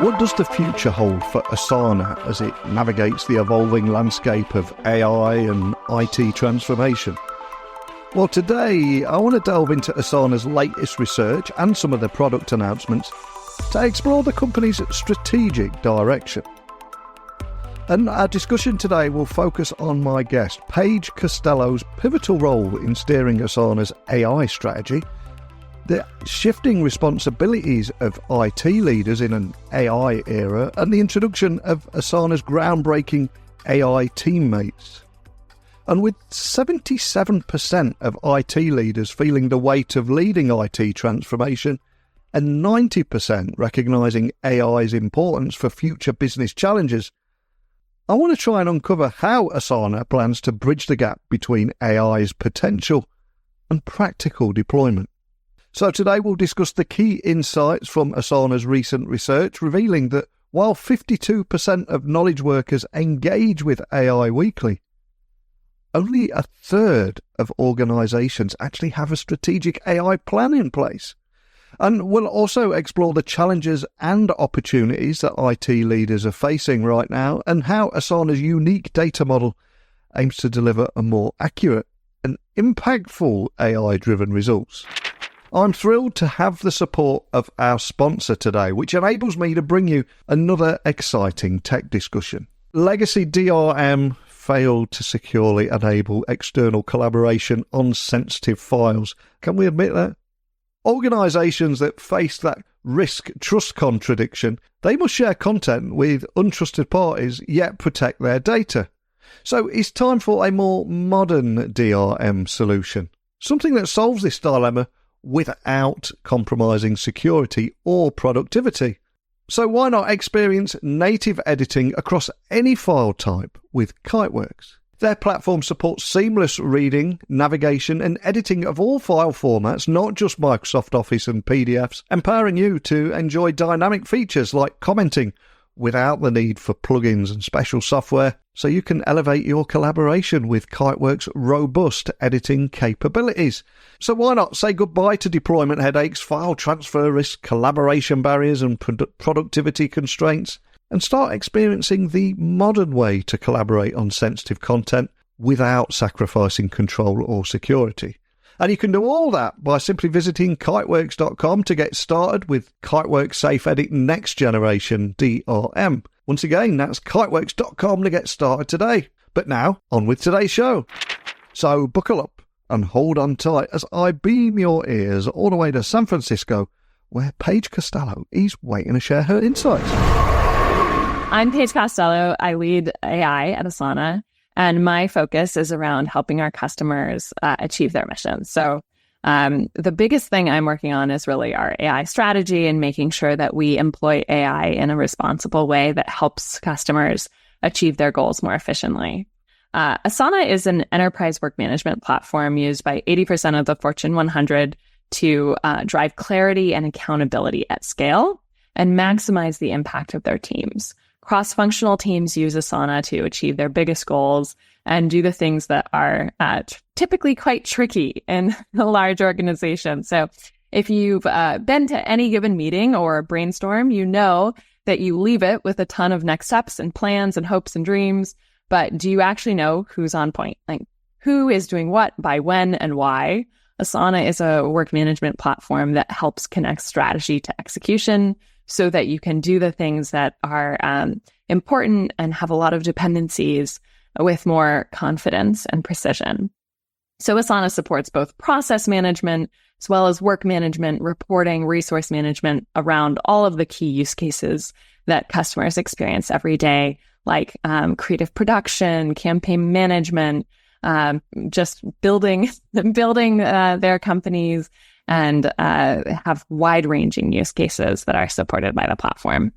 What does the future hold for Asana as it navigates the evolving landscape of AI and IT transformation? Well, today I want to delve into Asana's latest research and some of the product announcements to explore the company's strategic direction. And our discussion today will focus on my guest, Paige Costello's pivotal role in steering Asana's AI strategy, the shifting responsibilities of IT leaders in an AI era, and the introduction of Asana's groundbreaking AI teammates. And with 77% of IT leaders feeling the weight of leading IT transformation and 90% recognising AI's importance for future business challenges, I want to try and uncover how Asana plans to bridge the gap between AI's potential and practical deployment. So today we'll discuss the key insights from Asana's recent research, revealing that while 52% of knowledge workers engage with AI weekly, only a third of organisations actually have a strategic AI plan in place. And we'll also explore the challenges and opportunities that IT leaders are facing right now and how Asana's unique data model aims to deliver a more accurate and impactful AI-driven results. I'm thrilled to have the support of our sponsor today, which enables me to bring you another exciting tech discussion. Legacy DRM failed to securely enable external collaboration on sensitive files. Can we admit that? Organisations that face that risk-trust contradiction, they must share content with untrusted parties, yet protect their data. So it's time for a more modern DRM solution, something that solves this dilemma without compromising security or productivity. So why not experience native editing across any file type with Kiteworks? Their platform supports seamless reading, navigation and editing of all file formats, not just Microsoft Office and PDFs, empowering you to enjoy dynamic features like commenting without the need for plugins and special software, so you can elevate your collaboration with Kiteworks' robust editing capabilities. So why not say goodbye to deployment headaches, file transfer risk, collaboration barriers and productivity constraints, and start experiencing the modern way to collaborate on sensitive content without sacrificing control or security. And you can do all that by simply visiting kiteworks.com to get started with Kiteworks Safe Edit Next Generation DRM. Once again, that's kiteworks.com to get started today. But now, on with today's show. So buckle up and hold on tight as I beam your ears all the way to San Francisco, where Paige Costello is waiting to share her insights. I'm Paige Costello. I lead AI at Asana, and my focus is around helping our customers achieve their missions. So the biggest thing I'm working on is really our AI strategy and making sure that we employ AI in a responsible way that helps customers achieve their goals more efficiently. Asana is an enterprise work management platform used by 80% of the Fortune 100 to drive clarity and accountability at scale and maximize the impact of their teams. Cross-functional teams use Asana to achieve their biggest goals and do the things that are typically quite tricky in a large organization. So if you've been to any given meeting or brainstorm, you know that you leave it with a ton of next steps and plans and hopes and dreams. But do you actually know who's on point? Like who is doing what, by when, and why? Asana is a work management platform that helps connect strategy to execution, so that you can do the things that are important and have a lot of dependencies with more confidence and precision. So Asana supports both process management as well as work management, reporting, resource management around all of the key use cases that customers experience every day, like creative production, campaign management, just building their companies, and have wide-ranging use cases that are supported by the platform.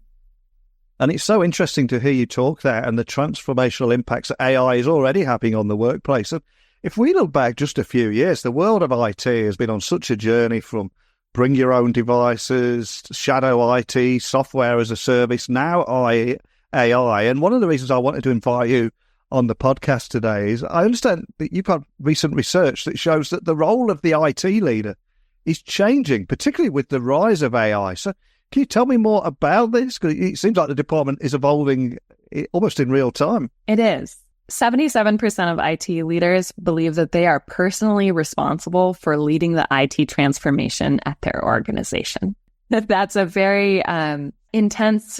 And it's so interesting to hear you talk there and the transformational impacts that AI is already having on the workplace. And if we look back just a few years, the world of IT has been on such a journey from bring your own devices, shadow IT, software as a service, now AI. And one of the reasons I wanted to invite you on the podcast today is I understand that you've had recent research that shows that the role of the IT leader is changing, particularly with the rise of AI. So Can you tell me more about this? Because it seems like the department is evolving almost in real time. It is. 77% of IT leaders believe that they are personally responsible for leading the IT transformation at their organization. That's a very intense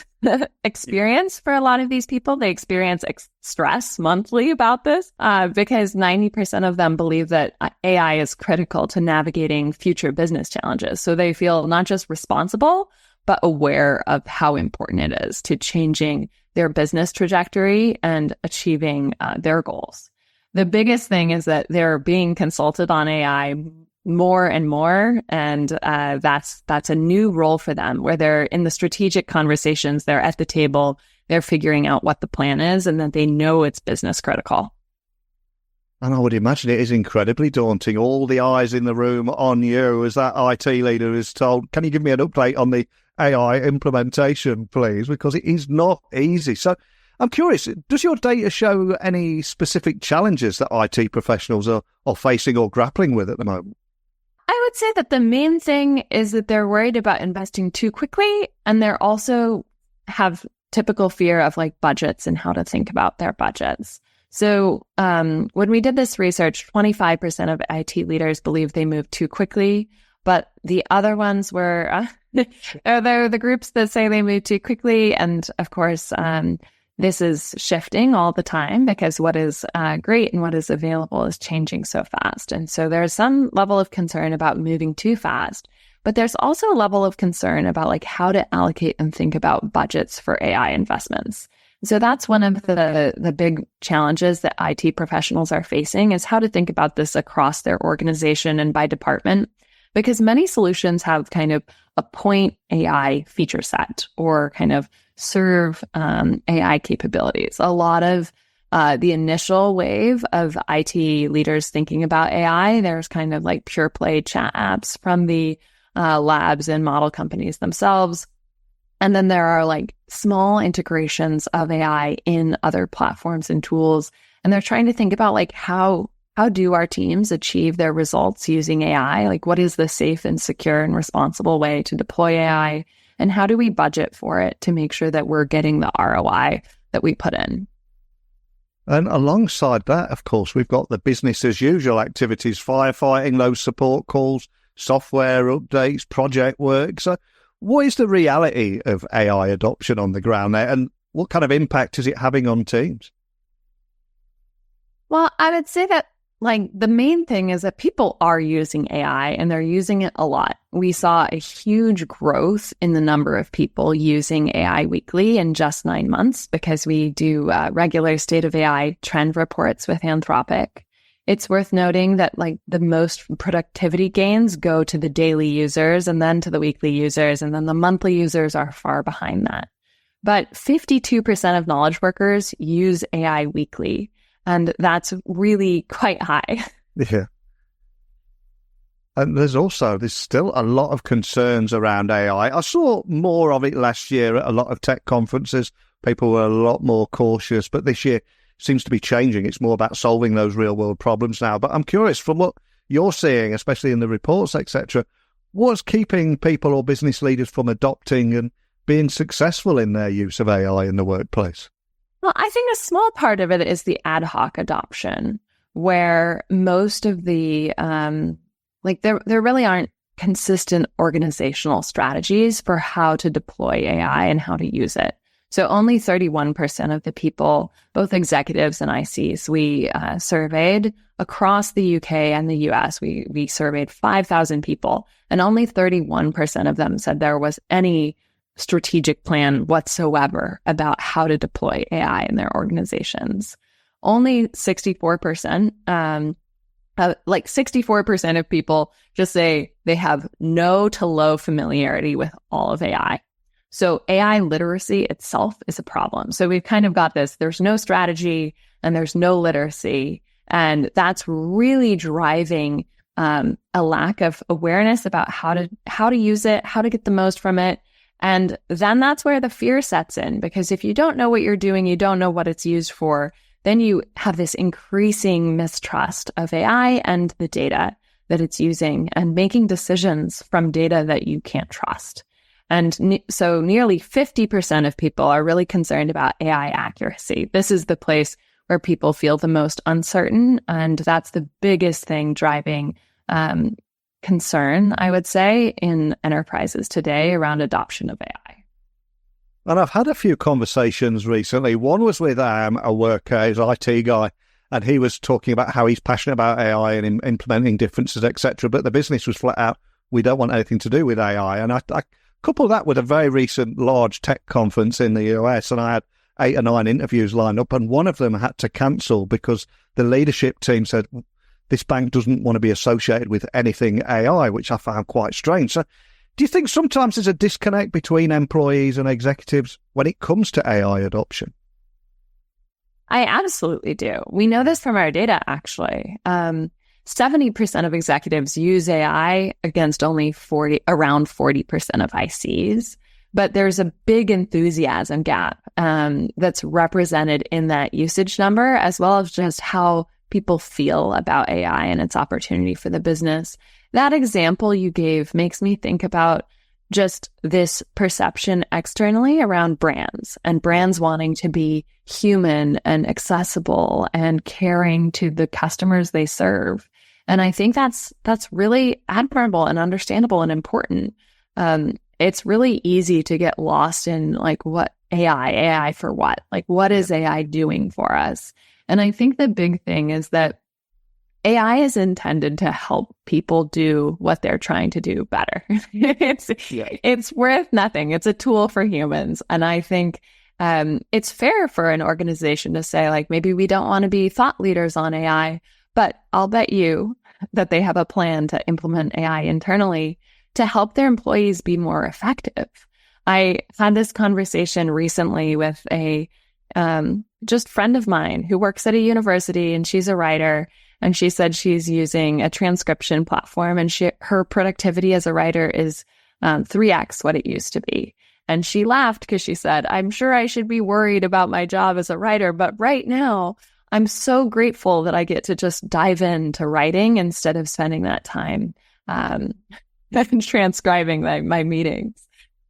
experience for a lot of these people. They experience stress monthly about this because 90% of them believe that AI is critical to navigating future business challenges. So they feel not just responsible, but aware of how important it is to changing their business trajectory and achieving their goals. The biggest thing is that they're being consulted on AI more and more, and that's a new role for them, where they're in the strategic conversations, they're at the table, they're figuring out what the plan is, and that they know it's business critical. And I would imagine it is incredibly daunting. All the eyes in the room on you as that IT leader is told, can you give me an update on the AI implementation, please? Because it is not easy. So I'm curious, does your data show any specific challenges that IT professionals are facing or grappling with at the moment? I would say that the main thing is that they're worried about investing too quickly, and they're also have typical fear of like budgets and how to think about their budgets. So when we did this research, 25% of IT leaders believe they moved too quickly, but the other ones were they're the groups that say they move too quickly. And of course, this is shifting all the time because what is great and what is available is changing so fast. And so there's some level of concern about moving too fast, but there's also a level of concern about like how to allocate and think about budgets for AI investments. So that's one of the big challenges that IT professionals are facing, is how to think about this across their organization and by department, because many solutions have kind of a point AI feature set or kind of serve AI capabilities. A lot of the initial wave of IT leaders thinking about AI, there's kind of like pure play chat apps from the labs and model companies themselves. And then there are like small integrations of AI in other platforms and tools. And they're trying to think about like how do our teams achieve their results using AI? Like what is the safe and secure and responsible way to deploy AI? And how do we budget for it to make sure that we're getting the ROI that we put in? And alongside that, of course, we've got the business as usual activities, firefighting, those support calls, software updates, project work. So what is the reality of AI adoption on the ground there, and what kind of impact is it having on teams? Well, I would say that like the main thing is that people are using AI and they're using it a lot. We saw a huge growth in the number of people using AI weekly in just 9 months because we do regular state of AI trend reports with Anthropic. It's worth noting that like the most productivity gains go to the daily users and then to the weekly users, and then the monthly users are far behind that. But 52% of knowledge workers use AI weekly, and that's really quite high. Yeah. And there's still a lot of concerns around AI. I saw more of it last year at a lot of tech conferences. People were a lot more cautious, but this year seems to be changing. It's more about solving those real world problems now. But I'm curious, from what you're seeing, especially in the reports, etc., what's keeping people or business leaders from adopting and being successful in their use of AI in the workplace? Well, I think a small part of it is the ad hoc adoption, where most of the, there really aren't consistent organizational strategies for how to deploy AI and how to use it. So only 31% of the people, both executives and ICs, we surveyed across the UK and the US. We surveyed 5,000 people, and only 31% of them said there was any strategic plan whatsoever about how to deploy AI in their organizations. Only 64%, 64% of people just say they have no to low familiarity with all of AI. So AI literacy itself is a problem. So we've kind of got this, there's no strategy and there's no literacy. And that's really driving a lack of awareness about how to use it, how to get the most from it. And then that's where the fear sets in, because if you don't know what you're doing, you don't know what it's used for, then you have this increasing mistrust of AI and the data that it's using and making decisions from data that you can't trust. And so nearly 50% of people are really concerned about AI accuracy. This is the place where people feel the most uncertain. And that's the biggest thing driving concern, I would say, in enterprises today around adoption of AI. And I've had a few conversations recently. One was with a worker, he's an IT guy, and he was talking about how he's passionate about AI and implementing differences, etc. But the business was flat out, we don't want anything to do with AI. And I couple that with a very recent large tech conference in the US, and I had 8 or 9 interviews lined up, and one of them had to cancel because the leadership team said, this bank doesn't want to be associated with anything AI, which I found quite strange. So do you think sometimes there's a disconnect between employees and executives when it comes to AI adoption? I absolutely do. We know this from our data, actually. 70% of executives use AI against only around 40% of ICs. But there's a big enthusiasm gap that's represented in that usage number, as well as just how people feel about AI and its opportunity for the business. That example you gave makes me think about just this perception externally around brands and brands wanting to be human and accessible and caring to the customers they serve. And I think that's really admirable and understandable and important. It's really easy to get lost in like, what AI for what? Like, what is AI doing for us? And I think the big thing is that AI is intended to help people do what they're trying to do better. It's worth nothing. It's a tool for humans. And I think it's fair for an organization to say, like, maybe we don't want to be thought leaders on AI, but I'll bet you that they have a plan to implement AI internally to help their employees be more effective. I had this conversation recently with a just friend of mine who works at a university, and she's a writer, and she said she's using a transcription platform, and her productivity as a writer is 3x what it used to be. And she laughed because she said, I'm sure I should be worried about my job as a writer, but right now I'm so grateful that I get to just dive into writing instead of spending that time transcribing my meetings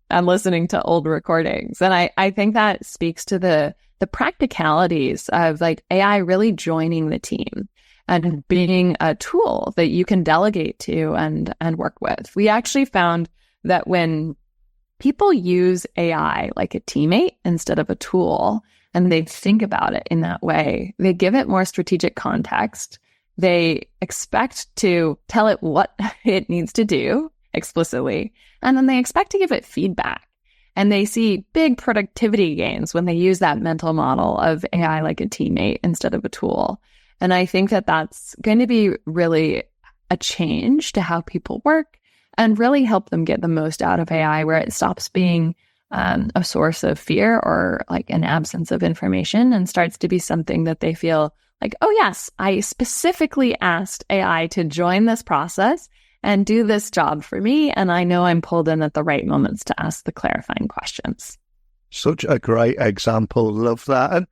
and listening to old recordings. And I think that speaks to the practicalities of like AI really joining the team and being a tool that you can delegate to and work with. We actually found that when people use AI like a teammate instead of a tool, and they think about it in that way, they give it more strategic context. They expect to tell it what it needs to do explicitly, and then they expect to give it feedback. And they see big productivity gains when they use that mental model of AI like a teammate instead of a tool. And I think that that's going to be really a change to how people work and really help them get the most out of AI, where it stops being a source of fear or like an absence of information and starts to be something that they feel like, oh yes, I specifically asked AI to join this process and do this job for me, and I know I'm pulled in at the right moments to ask the clarifying questions. Such a great example. Love that. And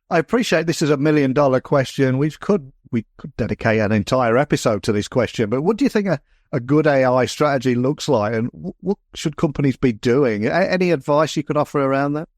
I appreciate this is $1 million question. We could dedicate an entire episode to this question, but what do you think a good AI strategy looks like, and what should companies be doing? Any advice you could offer around that?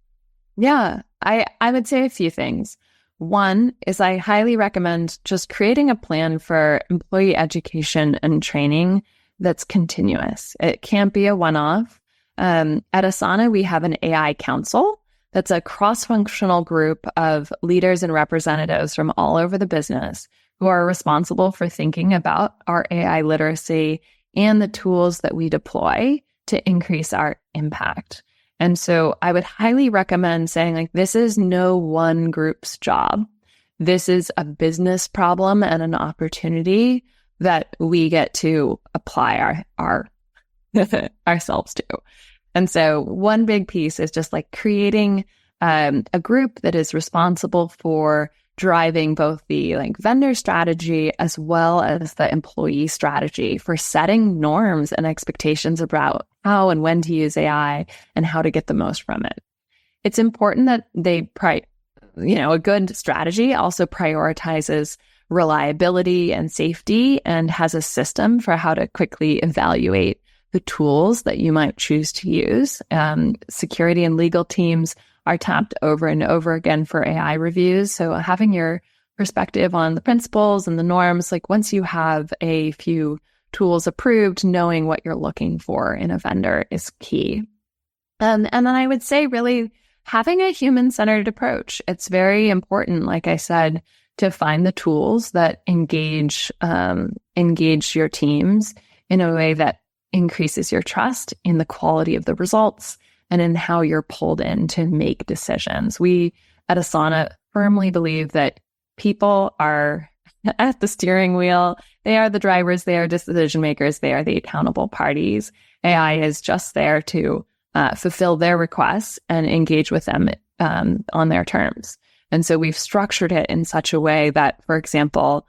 Yeah, I would say a few things. One is I highly recommend just creating a plan for employee education and training that's continuous. It can't be a one-off. At Asana, we have an AI council that's a cross-functional group of leaders and representatives from all over the business who are responsible for thinking about our AI literacy and the tools that we deploy to increase our impact. And so I would highly recommend saying, like, this is no one group's job. This is a business problem and an opportunity that we get to apply our ourselves to. And so one big piece is just like creating a group that is responsible for driving both the like vendor strategy as well as the employee strategy for setting norms and expectations about how and when to use AI and how to get the most from it. It's important that a good strategy also prioritizes reliability and safety and has a system for how to quickly evaluate the tools that you might choose to use. Security and legal teams are tapped over and over again for AI reviews. So having your perspective on the principles and the norms, like once you have a few tools approved, knowing what you're looking for in a vendor is key. And then I would say really having a human-centered approach. It's very important, like I said, to find the tools that engage your teams in a way that increases your trust in the quality of the results and in how you're pulled in to make decisions. We at Asana firmly believe that people are at the steering wheel. They are the drivers. They are decision makers. They are the accountable parties. AI is just there to fulfill their requests and engage with them on their terms. And so we've structured it in such a way that, for example,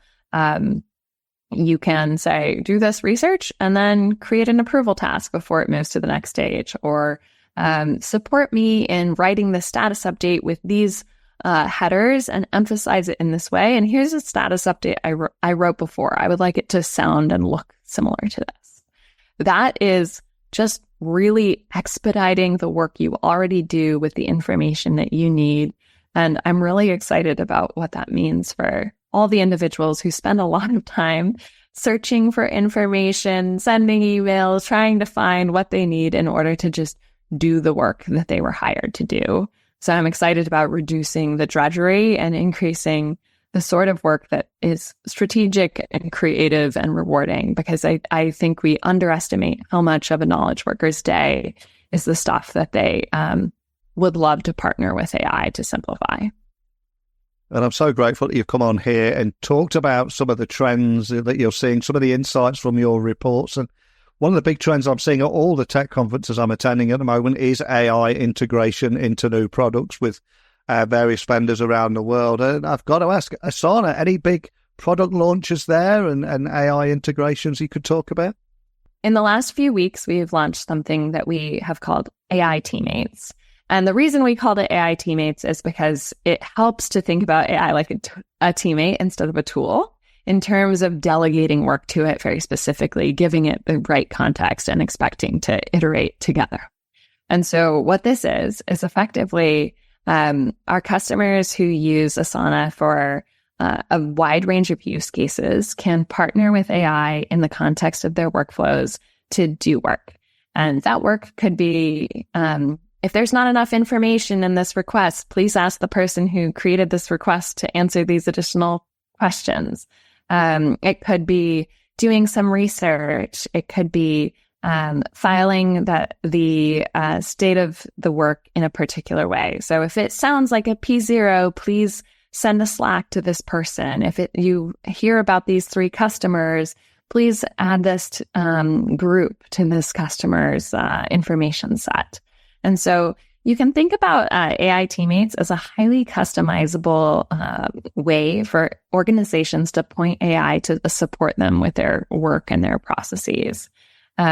you can say, do this research and then create an approval task before it moves to the next stage, or support me in writing the status update with these headers and emphasize it in this way. And here's a status update I wrote before. I would like it to sound and look similar to this. That is just really expediting the work you already do with the information that you need. And I'm really excited about what that means for all the individuals who spend a lot of time searching for information, sending emails, trying to find what they need in order to just do the work that they were hired to do. So I'm excited about reducing the drudgery and increasing the sort of work that is strategic and creative and rewarding, because I think we underestimate how much of a knowledge worker's day is the stuff that they would love to partner with AI to simplify. And I'm so grateful that you've come on here and talked about some of the trends that you're seeing, some of the insights from your reports. And one of the big trends I'm seeing at all the tech conferences I'm attending at the moment is AI integration into new products with various vendors around the world. And I've got to ask, Asana, any big product launches there and AI integrations you could talk about? In the last few weeks, we've launched something that we have called AI Teammates. And the reason we called it AI Teammates is because it helps to think about AI like a teammate instead of a tool in terms of delegating work to it very specifically, giving it the right context and expecting to iterate together. And so what this is effectively our customers who use Asana for a wide range of use cases can partner with AI in the context of their workflows to do work. And that work could be, if there's not enough information in this request, please ask the person who created this request to answer these additional questions. It could be doing some research. It could be filing the state of the work in a particular way. So if it sounds like a P0, please send a Slack to this person. If you hear about these 3 customers, please add this group to this customer's information set. And so you can think about AI Teammates as a highly customizable way for organizations to point AI to support them with their work and their processes. We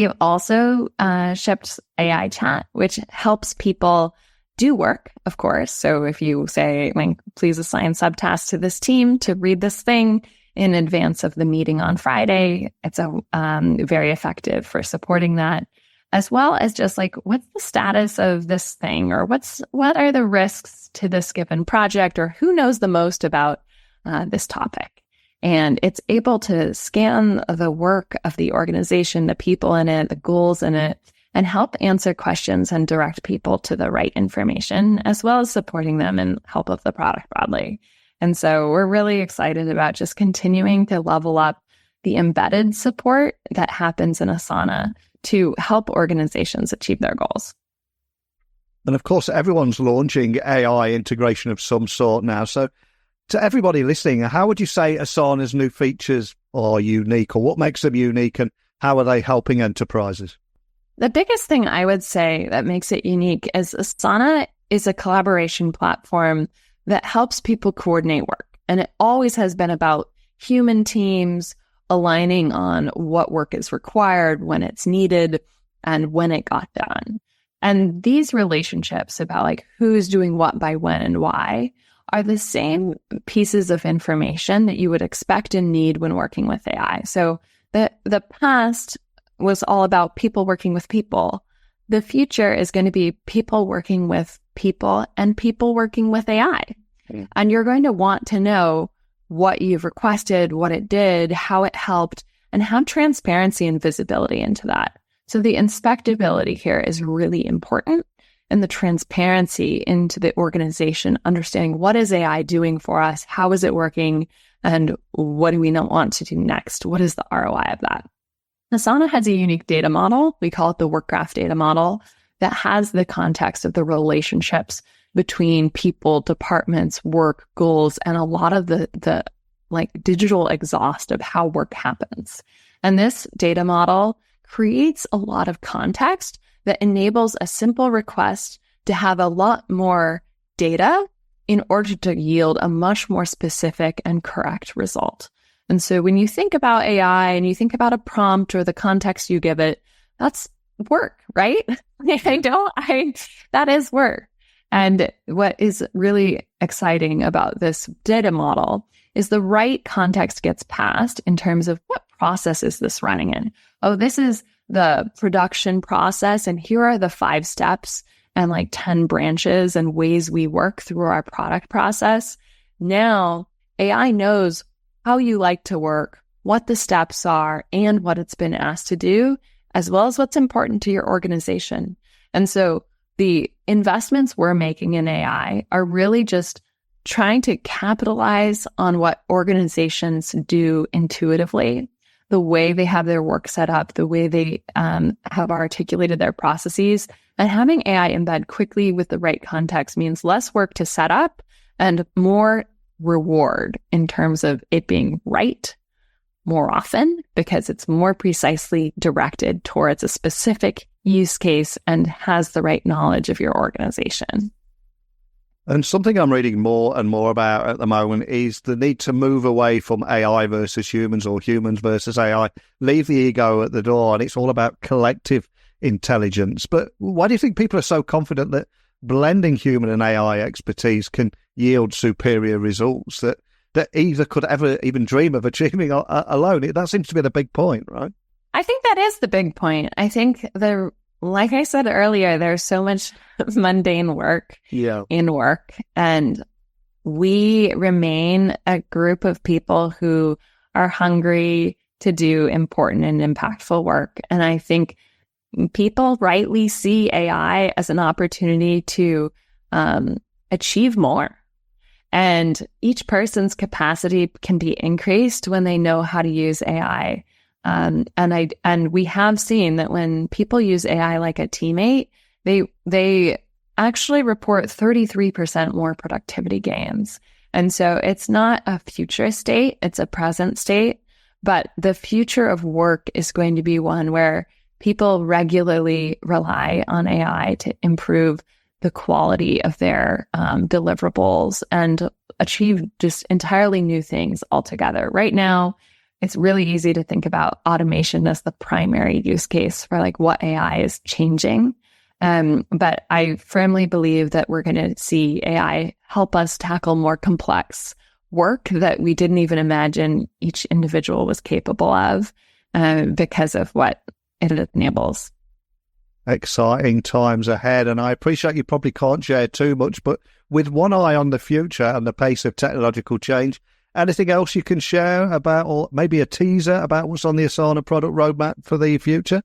have also shipped AI Chat, which helps people do work, of course. So if you say, like, please assign subtasks to this team to read this thing in advance of the meeting on Friday, it's very effective for supporting that, as well as just like, what's the status of this thing, or what are the risks to this given project, or who knows the most about this topic. And it's able to scan the work of the organization, the people in it, the goals in it, and help answer questions and direct people to the right information, as well as supporting them in help of the product broadly. And so we're really excited about just continuing to level up the embedded support that happens in Asana to help organizations achieve their goals. And of course, everyone's launching AI integration of some sort now. So to everybody listening, how would you say Asana's new features are unique, or what makes them unique, and how are they helping enterprises? The biggest thing I would say that makes it unique is Asana is a collaboration platform that helps people coordinate work. And it always has been about human teams aligning on what work is required, when it's needed, and when it got done. And these relationships about like who's doing what by when and why are the same pieces of information that you would expect and need when working with AI. So the past was all about people working with people. The future is going to be people working with people and people working with AI. Mm. And you're going to want to know what you've requested, what it did, how it helped, and have transparency and visibility into that. So the inspectability here is really important, and the transparency into the organization, understanding what is AI doing for us, how is it working, and what do we not want to do next? What is the ROI of that? Asana has a unique data model. We call it the work graph data model that has the context of the relationships between people, departments, work, goals, and a lot of the like digital exhaust of how work happens. And this data model creates a lot of context that enables a simple request to have a lot more data in order to yield a much more specific and correct result. And so when you think about AI and you think about a prompt or the context you give it, that's work, right? That is work. And what is really exciting about this data model is the right context gets passed in terms of what process is this running in? Oh, this is the production process, and here are the 5 steps and like 10 branches and ways we work through our product process. Now, AI knows how you like to work, what the steps are, and what it's been asked to do, as well as what's important to your organization. And so the investments we're making in AI are really just trying to capitalize on what organizations do intuitively, the way they have their work set up, the way they have articulated their processes. And having AI embed quickly with the right context means less work to set up and more reward in terms of it being right more often, because it's more precisely directed towards a specific use case and has the right knowledge of your organization. And something I'm reading more and more about at the moment is the need to move away from AI versus humans or humans versus AI, leave the ego at the door, and it's all about collective intelligence. But why do you think people are so confident that blending human and AI expertise can yield superior results that either could ever even dream of achieving alone? That seems to be the big point, right? I think that is the big point. I think like I said earlier, there's so much mundane work in work, and we remain a group of people who are hungry to do important and impactful work. And I think people rightly see AI as an opportunity to achieve more. And each person's capacity can be increased when they know how to use AI. And we have seen that when people use AI like a teammate, they actually report 33% more productivity gains. And so it's not a future state, it's a present state. But the future of work is going to be one where people regularly rely on AI to improve the quality of their deliverables and achieve just entirely new things altogether. Right now, it's really easy to think about automation as the primary use case for like what AI is changing. But I firmly believe that we're going to see AI help us tackle more complex work that we didn't even imagine each individual was capable of because of what it enables. Exciting times ahead, and I appreciate you probably can't share too much, but with one eye on the future and the pace of technological change, anything else you can share about, or maybe a teaser about what's on the Asana product roadmap for the future?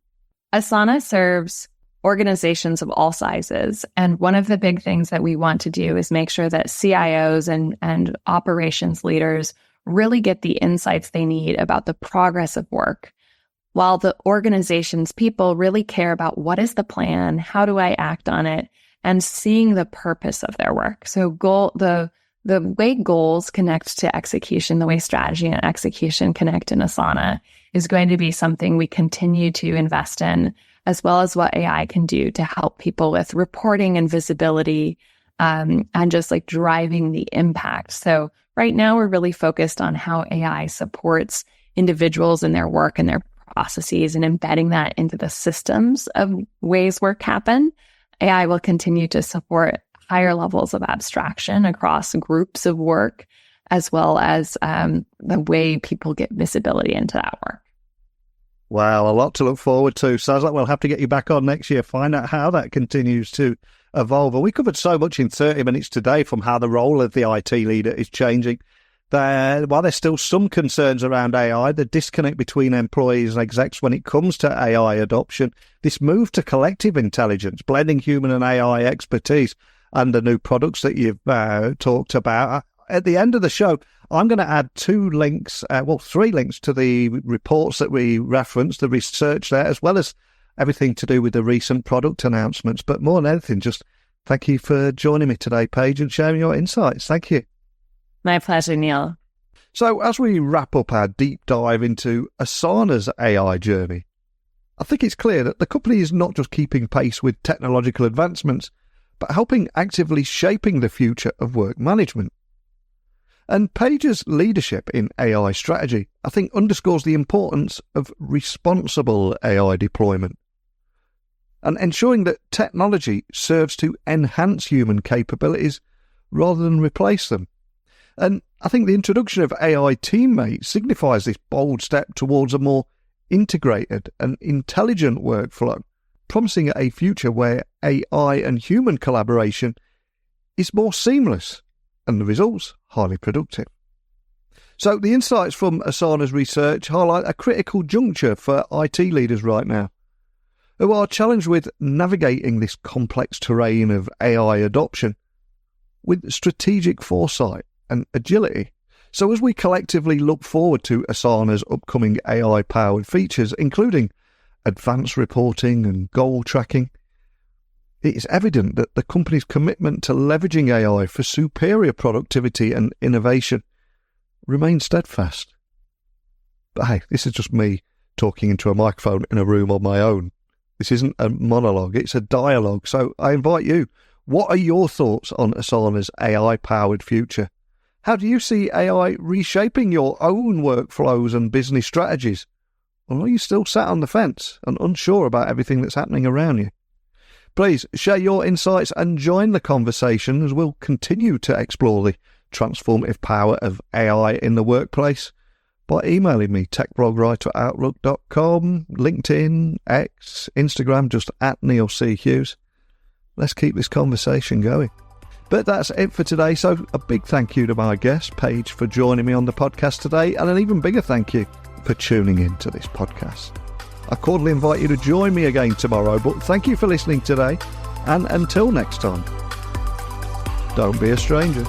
Asana serves organizations of all sizes, and one of the big things that we want to do is make sure that CIOs and operations leaders really get the insights they need about the progress of work, while the organization's people really care about what is the plan, how do I act on it, and seeing the purpose of their work. So the way goals connect to execution, the way strategy and execution connect in Asana is going to be something we continue to invest in, as well as what AI can do to help people with reporting and visibility, and just like driving the impact. So right now we're really focused on how AI supports individuals in their work and their processes and embedding that into the systems of ways work happen. AI will continue to support higher levels of abstraction across groups of work, as well as the way people get visibility into that work. Wow, a lot to look forward to. Sounds like we'll have to get you back on next year, find out how that continues to evolve. And we covered so much in 30 minutes today, from how the role of the IT leader is changing. While there's still some concerns around AI, the disconnect between employees and execs when it comes to AI adoption, this move to collective intelligence, blending human and AI expertise, and the new products that you've talked about. At the end of the show, I'm going to add 3 links to the reports that we referenced, the research there, as well as everything to do with the recent product announcements. But more than anything, just thank you for joining me today, Paige, and sharing your insights. Thank you. My pleasure, Neil. So as we wrap up our deep dive into Asana's AI journey, I think it's clear that the company is not just keeping pace with technological advancements, but helping actively shaping the future of work management. And Paige's leadership in AI strategy, I think, underscores the importance of responsible AI deployment and ensuring that technology serves to enhance human capabilities rather than replace them. And I think the introduction of AI teammates signifies this bold step towards a more integrated and intelligent workflow, promising a future where AI and human collaboration is more seamless and the results highly productive. So the insights from Asana's research highlight a critical juncture for IT leaders right now, who are challenged with navigating this complex terrain of AI adoption with strategic foresight and agility. So as we collectively look forward to Asana's upcoming AI-powered features, including advanced reporting and goal tracking, it is evident that the company's commitment to leveraging AI for superior productivity and innovation remains steadfast. But hey, this is just me talking into a microphone in a room on my own. This isn't a monologue, it's a dialogue. So I invite you, what are your thoughts on Asana's AI-powered future? How do you see AI reshaping your own workflows and business strategies? Or are you still sat on the fence and unsure about everything that's happening around you? Please share your insights and join the conversation as we'll continue to explore the transformative power of AI in the workplace by emailing me, techblogwriter@outlook.com, LinkedIn, X, Instagram, just @NeilCHughes. Let's keep this conversation going. But that's it for today. So a big thank you to my guest, Paige, for joining me on the podcast today, and an even bigger thank you for tuning in to this podcast. I cordially invite you to join me again tomorrow, but thank you for listening today, and until next time, don't be a stranger.